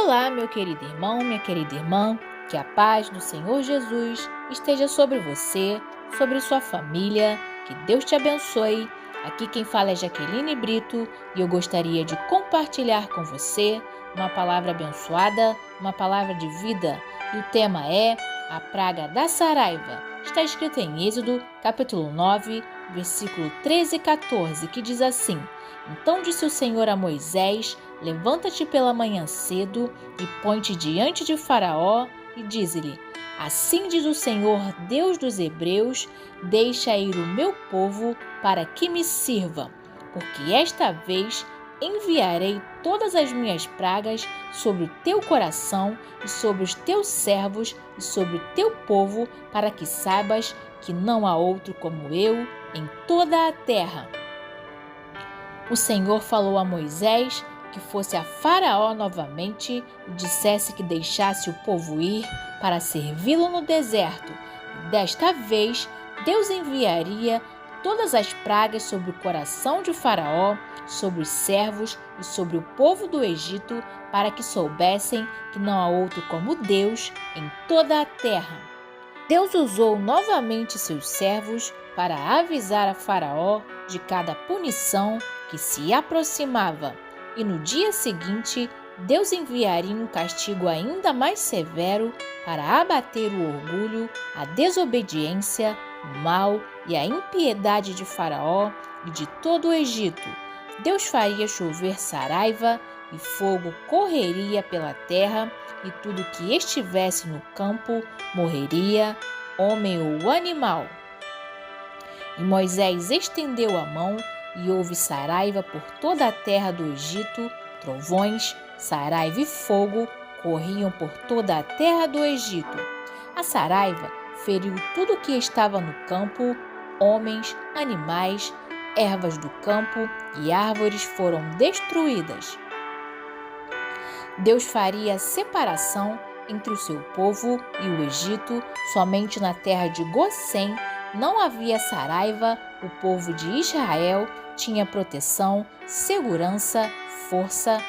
Olá, meu querido irmão, minha querida irmã, que a paz do Senhor Jesus esteja sobre você, sobre sua família, que Deus te abençoe. Aqui quem fala é Jaqueline Brito e eu gostaria de compartilhar com você uma palavra abençoada, uma palavra de vida. E o tema é a praga da saraiva. Está escrito em Êxodo, capítulo 9, versículo 13 e 14, que diz assim: Então disse o Senhor a Moisés: Levanta-te pela manhã cedo e põe-te diante de Faraó e dize-lhe: Assim diz o Senhor, Deus dos Hebreus: Deixa ir o meu povo para que me sirva, porque esta vez enviarei todas as minhas pragas sobre o teu coração e sobre os teus servos e sobre o teu povo, para que saibas que não há outro como eu em toda a terra. O Senhor falou a Moisés que fosse a Faraó novamente e dissesse que deixasse o povo ir para servi-lo no deserto. E desta vez, Deus enviaria todas as pragas sobre o coração de Faraó, sobre os servos e sobre o povo do Egito, para que soubessem que não há outro como Deus em toda a terra. Deus usou novamente seus servos para avisar a Faraó de cada punição que se aproximava. E no dia seguinte, Deus enviaria um castigo ainda mais severo para abater o orgulho, a desobediência, o mal e a impiedade de Faraó e de todo o Egito. Deus faria chover saraiva e fogo correria pela terra, e tudo que estivesse no campo morreria, homem ou animal. E Moisés estendeu a mão e houve saraiva por toda a terra do Egito, trovões, saraiva e fogo corriam por toda a terra do Egito. A saraiva feriu tudo que estava no campo, homens, animais, ervas do campo e árvores foram destruídas. Deus faria separação entre o seu povo e o Egito. Somente na terra de Gosém não havia saraiva. O povo de Israel tinha proteção, segurança, força,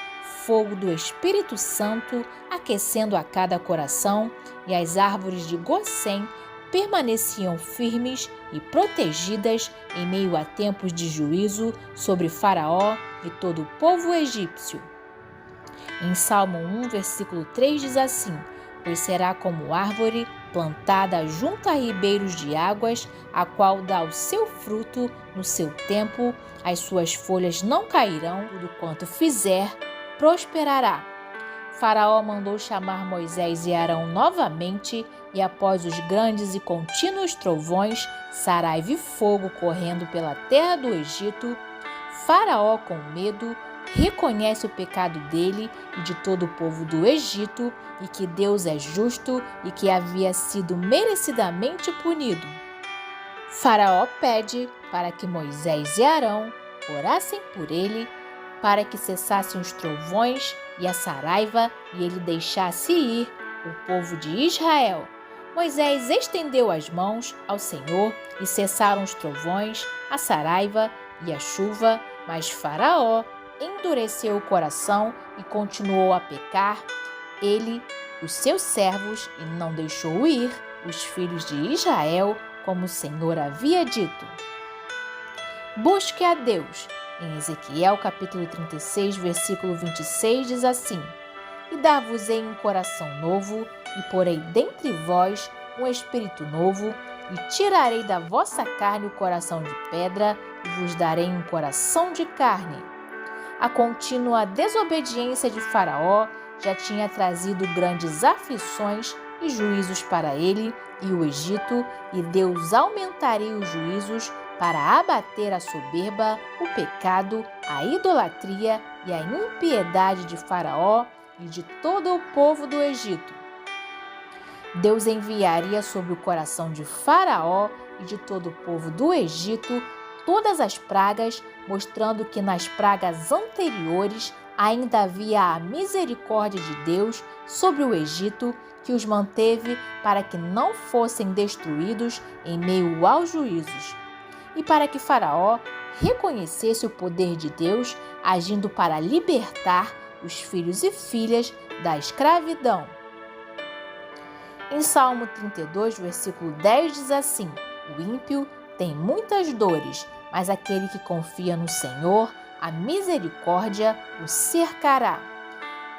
fogo do Espírito Santo aquecendo a cada coração, e as árvores de Gosém permaneciam firmes e protegidas em meio a tempos de juízo sobre Faraó e todo o povo egípcio. Em Salmo 1, versículo 3 diz assim: Pois será como árvore plantada junto a ribeiros de águas, a qual dá o seu fruto no seu tempo, as suas folhas não cairão, tudo quanto fizer prosperará. Faraó mandou chamar Moisés e Arão novamente, e após os grandes e contínuos trovões, saraiva e fogo correndo pela terra do Egito, Faraó, com medo, reconhece o pecado dele e de todo o povo do Egito, e que Deus é justo e que havia sido merecidamente punido. Faraó pede para que Moisés e Arão orassem por ele, para que cessassem os trovões e a saraiva e ele deixasse ir o povo de Israel. Moisés estendeu as mãos ao Senhor e cessaram os trovões, a saraiva e a chuva, mas Faraó endureceu o coração e continuou a pecar, ele, os seus servos, e não deixou ir os filhos de Israel, como o Senhor havia dito. Busque a Deus. Em Ezequiel capítulo 36, versículo 26, diz assim: E dar-vos-ei um coração novo, e porei dentre vós um espírito novo, e tirarei da vossa carne o coração de pedra, e vos darei um coração de carne. A contínua desobediência de Faraó já tinha trazido grandes aflições e juízos para ele e o Egito, e Deus aumentaria os juízos para abater a soberba, o pecado, a idolatria e a impiedade de Faraó e de todo o povo do Egito. Deus enviaria sobre o coração de Faraó e de todo o povo do Egito todas as pragas, mostrando que nas pragas anteriores ainda havia a misericórdia de Deus sobre o Egito, que os manteve para que não fossem destruídos em meio aos juízos. E para que Faraó reconhecesse o poder de Deus, agindo para libertar os filhos e filhas da escravidão. Em Salmo 32, versículo 10 diz assim: o ímpio tem muitas dores, mas aquele que confia no Senhor, a misericórdia o cercará.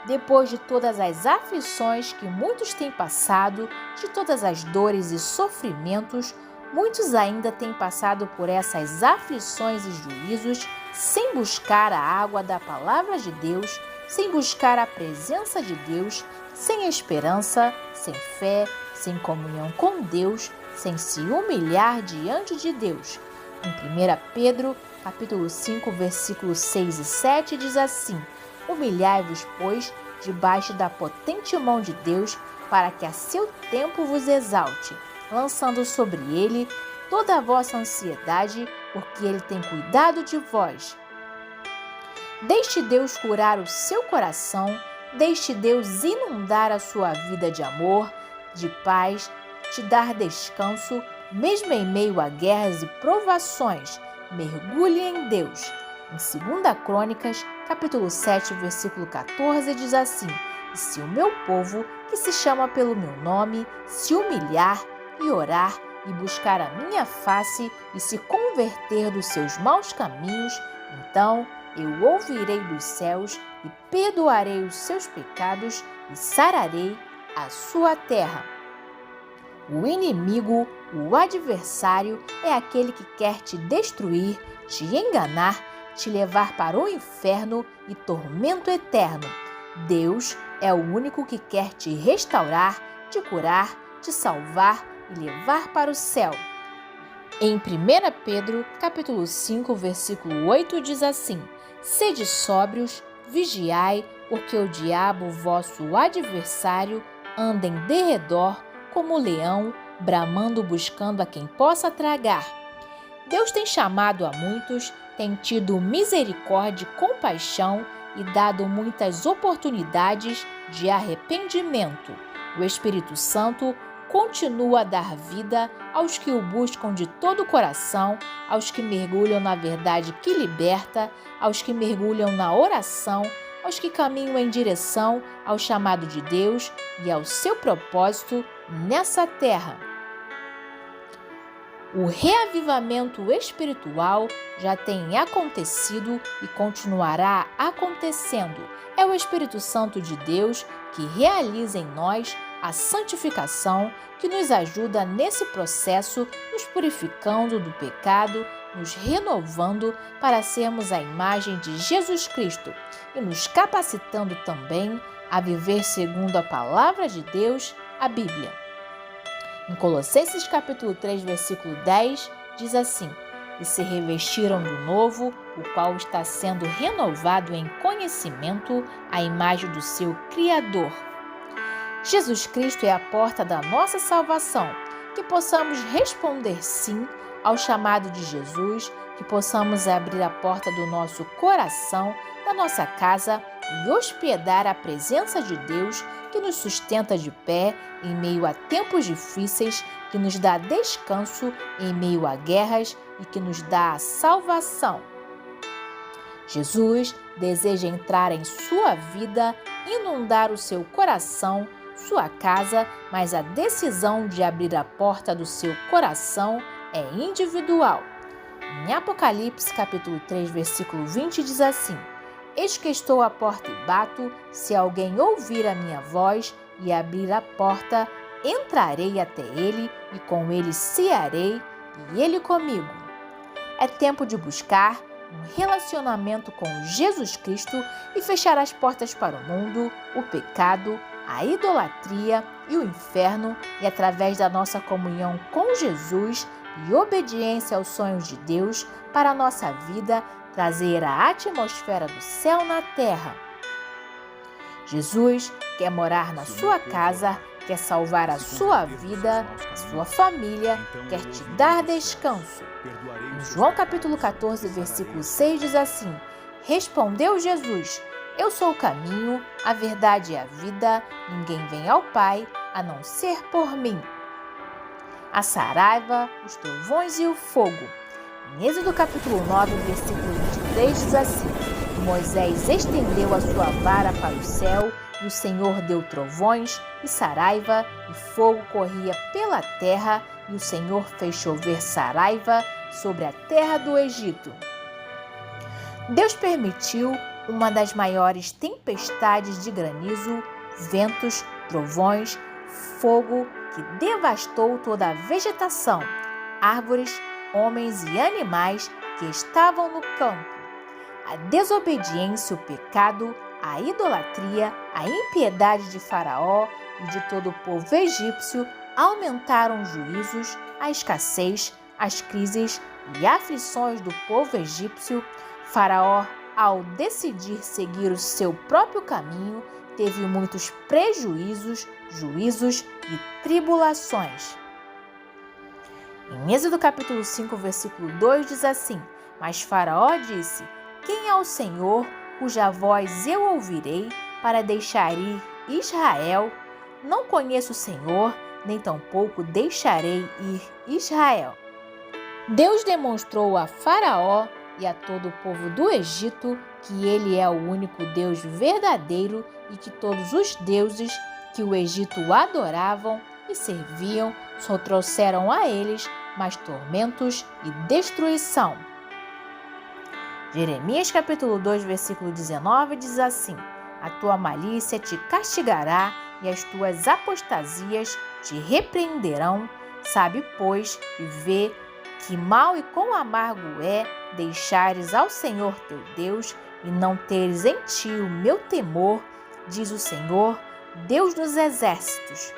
Depois de todas as aflições que muitos têm passado, de todas as dores e sofrimentos, muitos ainda têm passado por essas aflições e juízos sem buscar a água da palavra de Deus, sem buscar a presença de Deus, sem esperança, sem fé, sem comunhão com Deus, sem se humilhar diante de Deus. Em 1 Pedro, capítulo 5, versículos 6 e 7, diz assim: humilhai-vos, pois, debaixo da potente mão de Deus, para que a seu tempo vos exalte, lançando sobre ele toda a vossa ansiedade, porque ele tem cuidado de vós. Deixe Deus curar o seu coração, deixe Deus inundar a sua vida de amor, de paz, te dar descanso, mesmo em meio a guerras e provações. Mergulhe em Deus. Em 2 Crônicas, capítulo 7, versículo 14, diz assim: e se o meu povo, que se chama pelo meu nome, se humilhar e orar e buscar a minha face e se converter dos seus maus caminhos, então eu ouvirei dos céus e perdoarei os seus pecados e sararei a sua terra. O inimigo, o adversário, é aquele que quer te destruir, te enganar, te levar para o inferno e tormento eterno. Deus é o único que quer te restaurar, te curar, te salvar e levar para o céu. Em 1 Pedro, capítulo 5, versículo 8, diz assim: sede sóbrios, vigiai, porque o diabo, vosso adversário, anda em derredor como leão, bramando, buscando a quem possa tragar. Deus tem chamado a muitos, tem tido misericórdia e compaixão e dado muitas oportunidades de arrependimento. O Espírito Santo continua a dar vida aos que o buscam de todo o coração, aos que mergulham na verdade que liberta, aos que mergulham na oração, aos que caminham em direção ao chamado de Deus e ao seu propósito nessa terra. O reavivamento espiritual já tem acontecido e continuará acontecendo. É o Espírito Santo de Deus que realiza em nós a santificação, que nos ajuda nesse processo, nos purificando do pecado, nos renovando para sermos a imagem de Jesus Cristo e nos capacitando também a viver segundo a palavra de Deus, a Bíblia. Em Colossenses capítulo 3, versículo 10, diz assim: e se revestiram do novo, o qual está sendo renovado em conhecimento à imagem do seu Criador. Jesus Cristo é a porta da nossa salvação, que possamos responder sim ao chamado de Jesus, que possamos abrir a porta do nosso coração, da nossa casa e hospedar a presença de Deus, que nos sustenta de pé em meio a tempos difíceis, que nos dá descanso em meio a guerras e que nos dá a salvação. Jesus deseja entrar em sua vida, inundar o seu coração, sua casa, mas a decisão de abrir a porta do seu coração é individual. Em Apocalipse, capítulo 3, versículo 20, diz assim: eis que estou à porta e bato, se alguém ouvir a minha voz e abrir a porta, entrarei até ele e com ele cearei e ele comigo. É tempo de buscar um relacionamento com Jesus Cristo e fechar as portas para o mundo, o pecado, a idolatria e o inferno, e através da nossa comunhão com Jesus e obediência aos sonhos de Deus para a nossa vida, trazer a atmosfera do céu na terra. Jesus quer morar na sua casa, quer salvar a sua vida, a sua família, quer te dar descanso. Em João capítulo 14, versículo 6 diz assim: respondeu Jesus: eu sou o caminho, a verdade e a vida, ninguém vem ao Pai a não ser por mim. A saraiva, os trovões e o fogo. Em Êxodo capítulo 9, versículo 23 diz assim: Moisés estendeu a sua vara para o céu e o Senhor deu trovões e saraiva, e fogo corria pela terra, e o Senhor fez chover saraiva sobre a terra do Egito. Deus permitiu uma das maiores tempestades de granizo, ventos, trovões, fogo que devastou toda a vegetação, árvores, homens e animais que estavam no campo. A desobediência, o pecado, a idolatria, a impiedade de Faraó e de todo o povo egípcio aumentaram os juízos, a escassez, as crises e aflições do povo egípcio. Faraó, ao decidir seguir o seu próprio caminho, teve muitos prejuízos, juízos e tribulações. Em Êxodo capítulo 5, versículo 2 diz assim: Mas Faraó disse: Quem é o Senhor, cuja voz eu ouvirei para deixar ir Israel? Não conheço o Senhor, nem tampouco deixarei ir Israel. Deus demonstrou a Faraó e a todo o povo do Egito que ele é o único Deus verdadeiro e que todos os deuses que o Egito adoravam e serviam só trouxeram a eles mais tormentos e destruição. Jeremias capítulo 2, versículo 19 diz assim: A tua malícia te castigará e as tuas apostasias te repreenderão. Sabe, pois, e vê que mal e quão amargo é deixares ao Senhor teu Deus e não teres em ti o meu temor, diz o Senhor, Deus dos exércitos.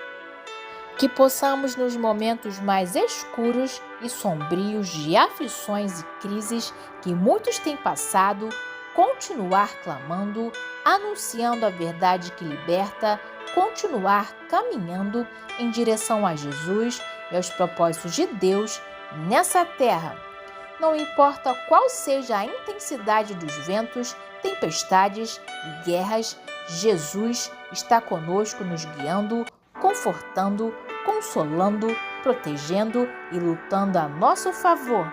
Que possamos nos momentos mais escuros e sombrios de aflições e crises que muitos têm passado, continuar clamando, anunciando a verdade que liberta, continuar caminhando em direção a Jesus e aos propósitos de Deus nessa terra. Não importa qual seja a intensidade dos ventos, tempestades e guerras, Jesus está conosco, nos guiando, confortando, consolando, protegendo e lutando a nosso favor.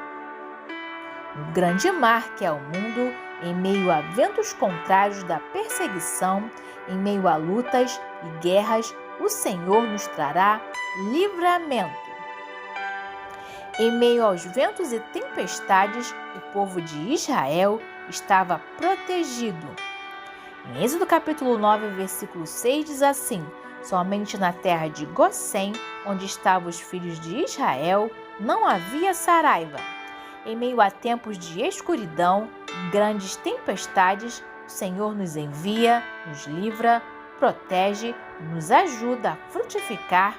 No grande mar que é o mundo, em meio a ventos contrários da perseguição, em meio a lutas e guerras, o Senhor nos trará livramento. Em meio aos ventos e tempestades, o povo de Israel estava protegido. Em Êxodo capítulo 9, versículo 6 diz assim: Somente na terra de Gossém, onde estavam os filhos de Israel, não havia saraiva. Em meio a tempos de escuridão e grandes tempestades, o Senhor nos envia, nos livra, protege e nos ajuda a frutificar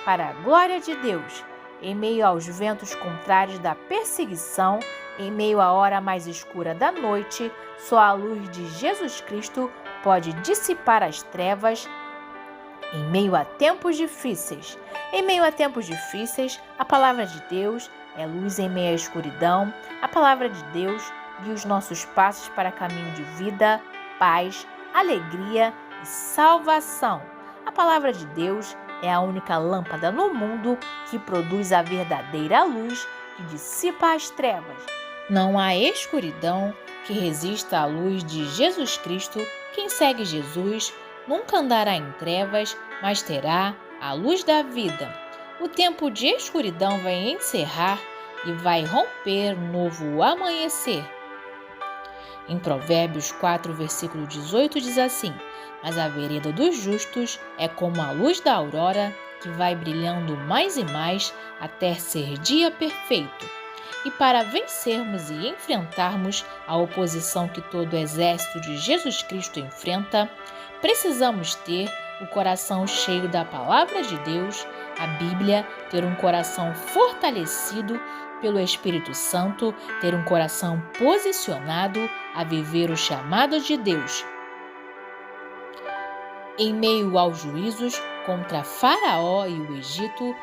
para a glória de Deus. Em meio aos ventos contrários da perseguição, em meio à hora mais escura da noite, só a luz de Jesus Cristo pode dissipar as trevas. Em meio a tempos difíceis. Em meio a tempos difíceis, a palavra de Deus é luz em meio à escuridão. A palavra de Deus guia os nossos passos para caminho de vida, paz, alegria e salvação. A palavra de Deus é a única lâmpada no mundo que produz a verdadeira luz que dissipa as trevas. Não há escuridão que resista à luz de Jesus Cristo. Quem segue Jesus nunca andará em trevas, mas terá a luz da vida. O tempo de escuridão vai encerrar e vai romper um novo amanhecer. Em Provérbios 4, versículo 18 diz assim: Mas a vereda dos justos é como a luz da aurora, que vai brilhando mais e mais até ser dia perfeito. E para vencermos e enfrentarmos a oposição que todo o exército de Jesus Cristo enfrenta, precisamos ter o coração cheio da palavra de Deus, a Bíblia, ter um coração fortalecido pelo Espírito Santo, ter um coração posicionado a viver o chamado de Deus. Em meio aos juízos contra Faraó e o Egito,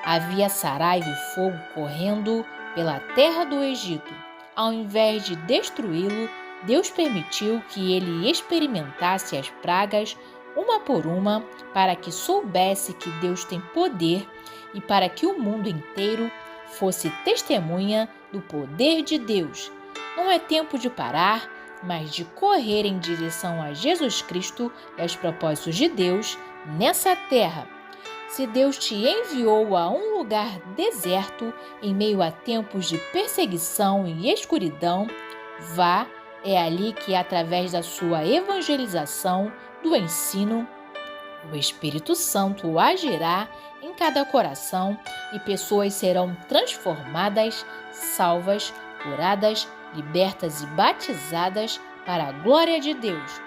havia saraiva e fogo correndo pela terra do Egito. Ao invés de destruí-lo, Deus permitiu que ele experimentasse as pragas uma por uma, para que soubesse que Deus tem poder e para que o mundo inteiro fosse testemunha do poder de Deus. Não é tempo de parar, mas de correr em direção a Jesus Cristo e aos propósitos de Deus nessa terra. Se Deus te enviou a um lugar deserto, em meio a tempos de perseguição e escuridão, vá, é ali que, através da sua evangelização, do ensino, o Espírito Santo agirá em cada coração e pessoas serão transformadas, salvas, curadas, libertas e batizadas para a glória de Deus.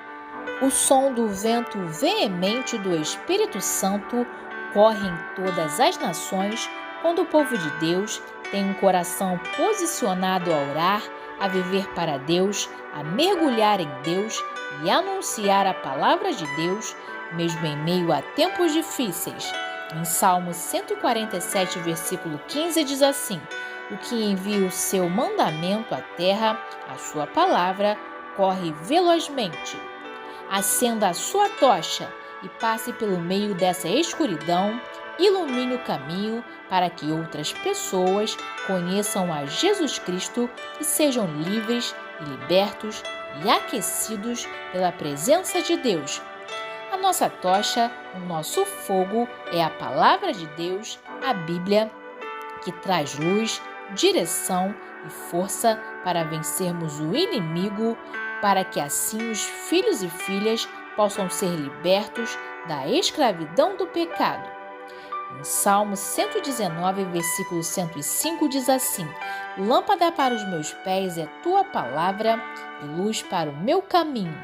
O som do vento veemente do Espírito Santo corre em todas as nações quando o povo de Deus tem um coração posicionado a orar, a viver para Deus, a mergulhar em Deus e anunciar a palavra de Deus, mesmo em meio a tempos difíceis. Em Salmo 147, versículo 15, diz assim: o que envia o seu mandamento à terra, a sua palavra, corre velozmente. Acenda a sua tocha e passe pelo meio dessa escuridão, ilumine o caminho para que outras pessoas conheçam a Jesus Cristo e sejam livres e libertos e aquecidos pela presença de Deus. A nossa tocha, o nosso fogo é a palavra de Deus, a Bíblia, que traz luz, direção e força para vencermos o inimigo, para que assim os filhos e filhas possam ser libertos da escravidão do pecado. Em Salmo 119, versículo 105, diz assim: lâmpada para os meus pés é tua palavra e luz para o meu caminho.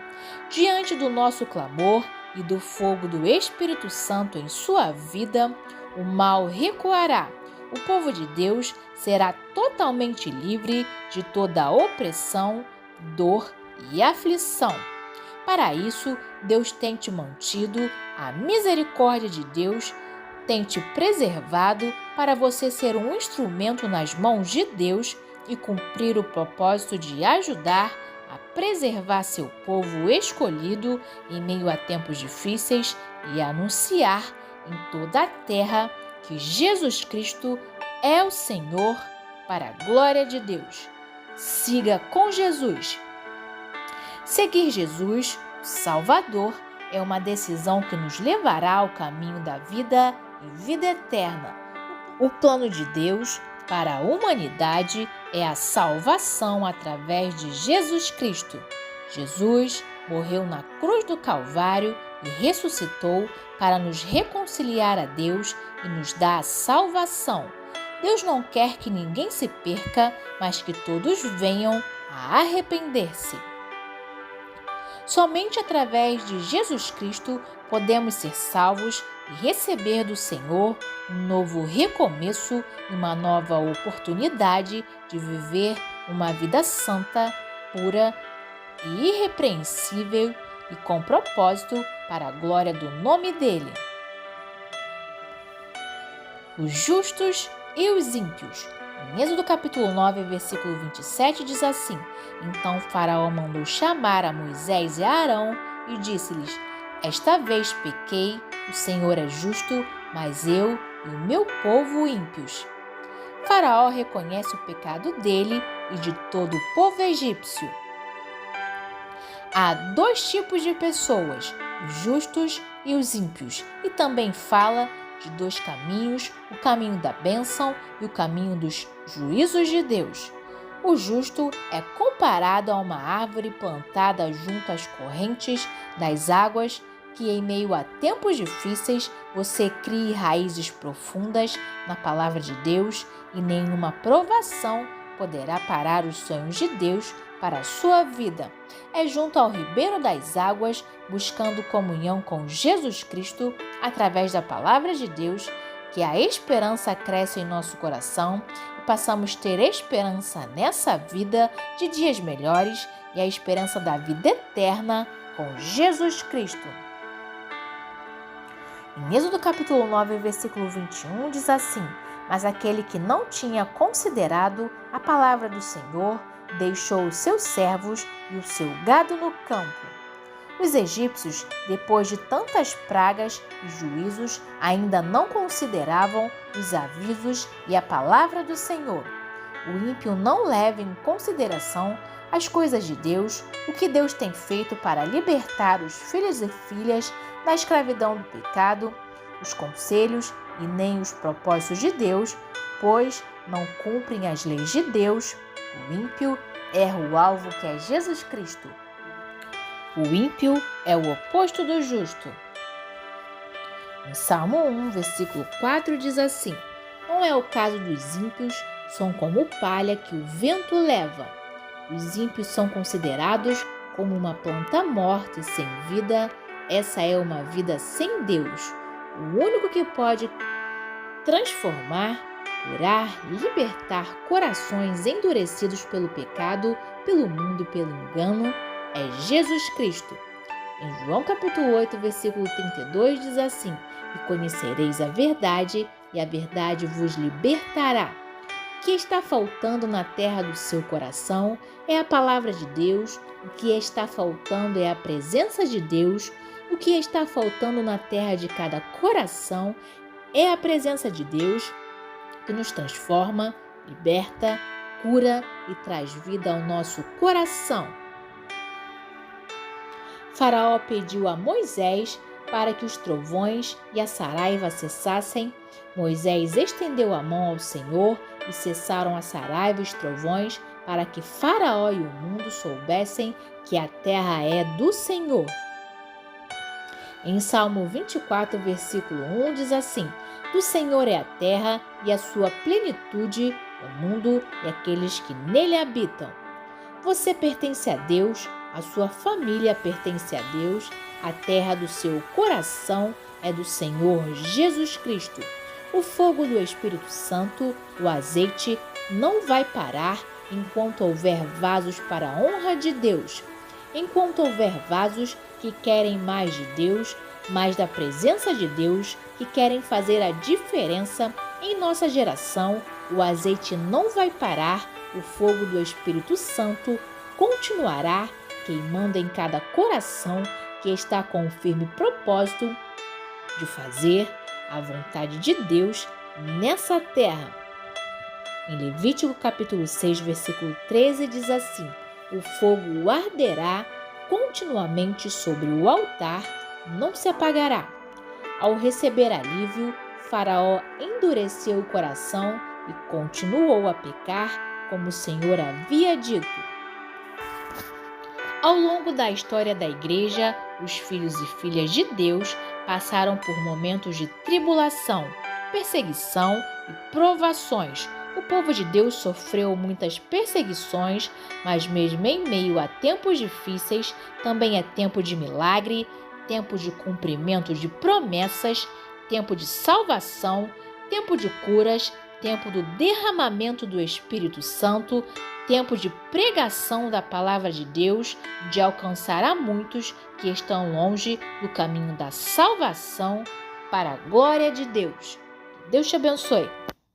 Diante do nosso clamor e do fogo do Espírito Santo em sua vida, o mal recuará. O povo de Deus será totalmente livre de toda opressão, dor e aflição. Para isso, Deus tem te mantido, a misericórdia de Deus tem te preservado para você ser um instrumento nas mãos de Deus e cumprir o propósito de ajudar a preservar seu povo escolhido em meio a tempos difíceis e anunciar em toda a terra que Jesus Cristo é o Senhor, para a glória de Deus. Siga com Jesus. Seguir Jesus, o Salvador, é uma decisão que nos levará ao caminho da vida e vida eterna. O plano de Deus para a humanidade é a salvação através de Jesus Cristo. Jesus morreu na cruz do Calvário e ressuscitou para nos reconciliar a Deus e nos dar a salvação. Deus não quer que ninguém se perca, mas que todos venham a arrepender-se. Somente através de Jesus Cristo podemos ser salvos e receber do Senhor um novo recomeço e uma nova oportunidade de viver uma vida santa, pura e irrepreensível e com propósito para a glória do nome dele. Os justos e os ímpios. Em Êxodo capítulo 9, versículo 27, diz assim: então Faraó mandou chamar a Moisés e a Arão e disse-lhes: esta vez pequei, o Senhor é justo, mas eu e o meu povo ímpios. Faraó reconhece o pecado dele e de todo o povo egípcio. Há dois tipos de pessoas, os justos e os ímpios, e também fala de dois caminhos, o caminho da bênção e o caminho dos juízos de Deus. O justo é comparado a uma árvore plantada junto às correntes das águas, que em meio a tempos difíceis você crie raízes profundas na palavra de Deus e nenhuma provação poderá parar os sonhos de Deus para a sua vida. É junto ao ribeiro das águas, buscando comunhão com Jesus Cristo através da palavra de Deus, que a esperança cresce em nosso coração e passamos a ter esperança nessa vida de dias melhores e a esperança da vida eterna com Jesus Cristo. Em Êxodo capítulo 9, versículo 21, diz assim: mas aquele que não tinha considerado a palavra do Senhor deixou os seus servos e o seu gado no campo. Os egípcios, depois de tantas pragas e juízos, ainda não consideravam os avisos e a palavra do Senhor. O ímpio não leva em consideração as coisas de Deus, o que Deus tem feito para libertar os filhos e filhas da escravidão do pecado, os conselhos e nem os propósitos de Deus, pois não cumprem as leis de Deus. O ímpio erra o alvo que é Jesus Cristo. O ímpio é o oposto do justo. Em Salmo 1, versículo 4 diz assim: não é o caso dos ímpios, são como palha que o vento leva. Os ímpios são considerados como uma planta morta e sem vida. Essa é uma vida sem Deus. O único que pode transformar, curar, libertar corações endurecidos pelo pecado, pelo mundo e pelo engano é Jesus Cristo. Em João capítulo 8, versículo 32 diz assim: e conhecereis a verdade, e a verdade vos libertará. O que está faltando na terra do seu coração é a palavra de Deus. O que está faltando é a presença de Deus. O que está faltando na terra de cada coração é a presença de Deus, que nos transforma, liberta, cura e traz vida ao nosso coração. Faraó pediu a Moisés para que os trovões e a saraiva cessassem. Moisés estendeu a mão ao Senhor e cessaram a saraiva e os trovões, para que Faraó e o mundo soubessem que a terra é do Senhor. Em Salmo 24, versículo 1 diz assim: do Senhor é a terra e a sua plenitude, o mundo e aqueles que nele habitam. Você pertence a Deus, a sua família pertence a Deus, a terra do seu coração é do Senhor Jesus Cristo. O fogo do Espírito Santo, o azeite, não vai parar enquanto houver vasos para a honra de Deus. Enquanto houver vasos que querem mais de Deus, mais da presença de Deus, que querem fazer a diferença em nossa geração, o azeite não vai parar, o fogo do Espírito Santo continuará queimando em cada coração que está com o firme propósito de fazer a vontade de Deus nessa terra. Em Levítico capítulo 6, versículo 13 diz assim: o fogo arderá continuamente sobre o altar, não se apagará. Ao receber alívio, Faraó endureceu o coração e continuou a pecar, como o Senhor havia dito. Ao longo da história da igreja, os filhos e filhas de Deus passaram por momentos de tribulação, perseguição e provações. O povo de Deus sofreu muitas perseguições, mas mesmo em meio a tempos difíceis, também é tempo de milagre, tempo de cumprimento de promessas, tempo de salvação, tempo de curas, tempo do derramamento do Espírito Santo, tempo de pregação da palavra de Deus, de alcançar a muitos que estão longe do caminho da salvação para a glória de Deus. Deus te abençoe.